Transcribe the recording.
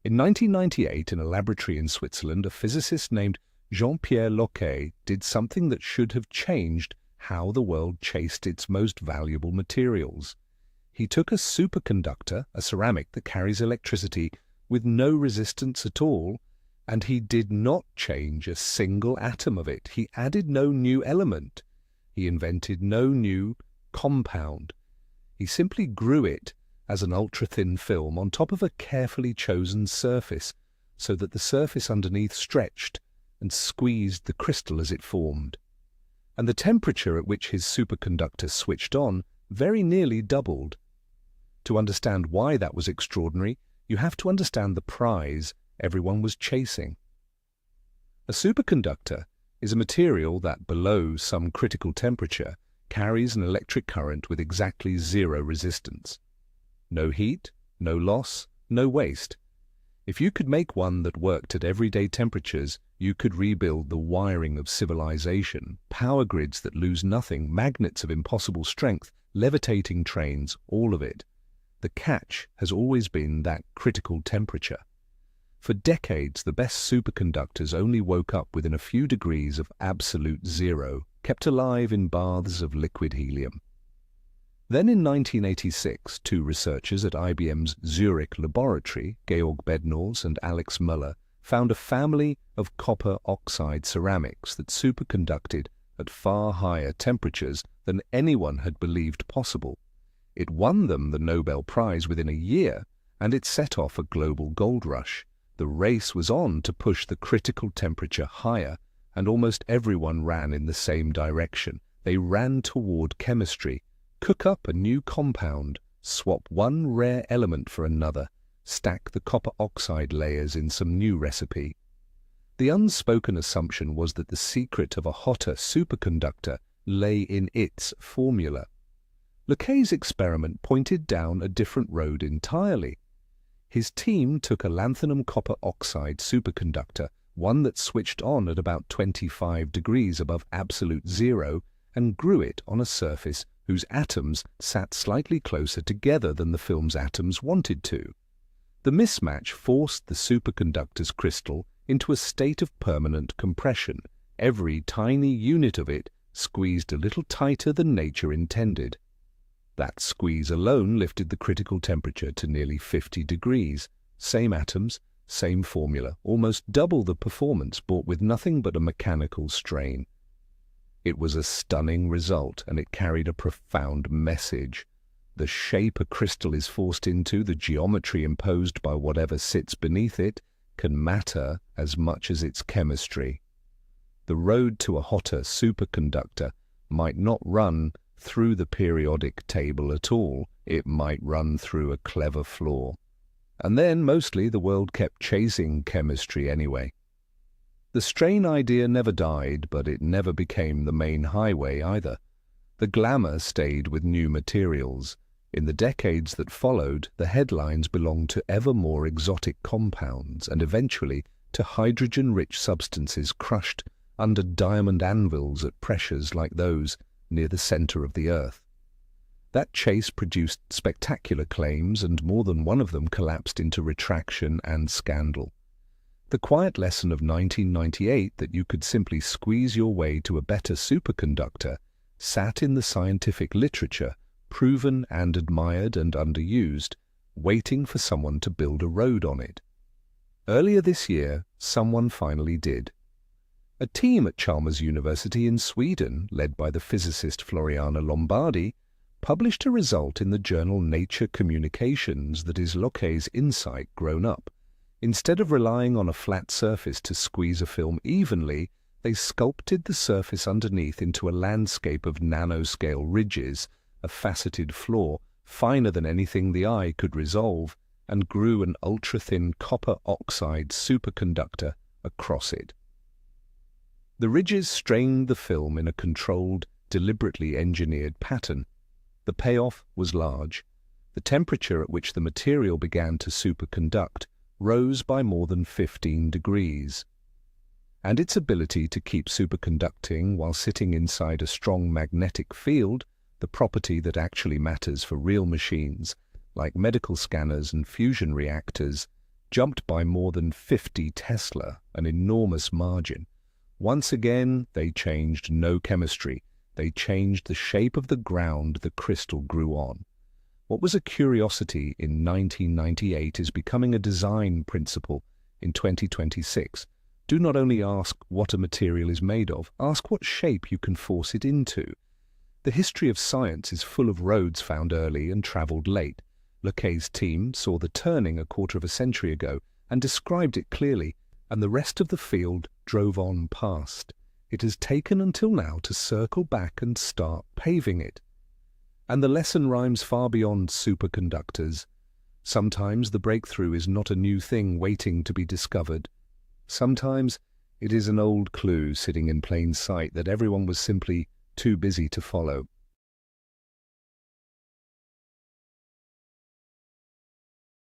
In 1998, in a laboratory in Switzerland, a physicist named Jean-Pierre Locquet did something that should have changed how the world chased its most valuable materials. He took a superconductor, a ceramic that carries electricity with no resistance at all, and he did not change a single atom of it. He added no new element. He invented no new compound. He simply grew it as an ultrathin film on top of a carefully chosen surface, so that the surface underneath stretched and squeezed the crystal as it formed. And the temperature at which his superconductor switched on very nearly doubled. To understand why that was extraordinary, you have to understand the prize everyone was chasing. A superconductor is a material that, below some critical temperature, carries an electric current with exactly zero resistance. No heat, no loss, no waste. If you could make one that worked at everyday temperatures, you could rebuild the wiring of civilization, power grids that lose nothing, magnets of impossible strength, levitating trains, all of it. The catch has always been that critical temperature. For decades, the best superconductors only woke up within a few degrees of absolute zero, kept alive in baths of liquid helium. Then in 1986, two researchers at IBM's Zurich laboratory, Georg Bednorz and Alex Müller, found a family of copper oxide ceramics that superconducted at far higher temperatures than anyone had believed possible. It won them the Nobel Prize within a year, and it set off a global gold rush. The race was on to push the critical temperature higher, and almost everyone ran in the same direction. They ran toward chemistry, cook up a new compound, swap one rare element for another, stack the copper oxide layers in some new recipe. The unspoken assumption was that the secret of a hotter superconductor lay in its formula. Locquet's experiment pointed down a different road entirely. His team took a lanthanum copper oxide superconductor, one that switched on at about 25 degrees above absolute zero, and grew it on a surface whose atoms sat slightly closer together than the film's atoms wanted to. The mismatch forced the superconductor's crystal into a state of permanent compression. Every tiny unit of it squeezed a little tighter than nature intended. That squeeze alone lifted the critical temperature to nearly 50 degrees. Same atoms, same formula, almost double the performance, brought with nothing but a mechanical strain. It was a stunning result, and it carried a profound message. The shape a crystal is forced into, the geometry imposed by whatever sits beneath it, can matter as much as its chemistry. The road to a hotter superconductor might not run through the periodic table at all. It might run through a clever flaw. And then, mostly, the world kept chasing chemistry anyway. The strain idea never died, but it never became the main highway either. The glamour stayed with new materials. In the decades that followed, the headlines belonged to ever more exotic compounds and eventually to hydrogen-rich substances crushed under diamond anvils at pressures like those near the center of the Earth. That chase produced spectacular claims, and more than one of them collapsed into retraction and scandal. The quiet lesson of 1998 that you could simply squeeze your way to a better superconductor sat in the scientific literature, proven and admired and underused, waiting for someone to build a road on it. Earlier this year, someone finally did. A team at Chalmers University in Sweden, led by the physicist Floriana Lombardi, published a result in the journal Nature Communications that is Locquet's insight grown up. Instead of relying on a flat surface to squeeze a film evenly, they sculpted the surface underneath into a landscape of nanoscale ridges, a faceted floor, finer than anything the eye could resolve, and grew an ultra-thin copper oxide superconductor across it. The ridges strained the film in a controlled, deliberately engineered pattern. The payoff was large. The temperature at which the material began to superconduct rose by more than 15 degrees. And its ability to keep superconducting while sitting inside a strong magnetic field, the property that actually matters for real machines, like medical scanners and fusion reactors, jumped by more than 50 Tesla, an enormous margin. Once again, they changed no chemistry. They changed the shape of the ground the crystal grew on. What was a curiosity in 1998 is becoming a design principle in 2026. Do not only ask what a material is made of, ask what shape you can force it into. The history of science is full of roads found early and travelled late. Locquet's team saw the turning a quarter of a century ago and described it clearly, and the rest of the field drove on past. It has taken until now to circle back and start paving it. And the lesson rhymes far beyond superconductors. Sometimes the breakthrough is not a new thing waiting to be discovered. Sometimes it is an old clue sitting in plain sight that everyone was simply too busy to follow.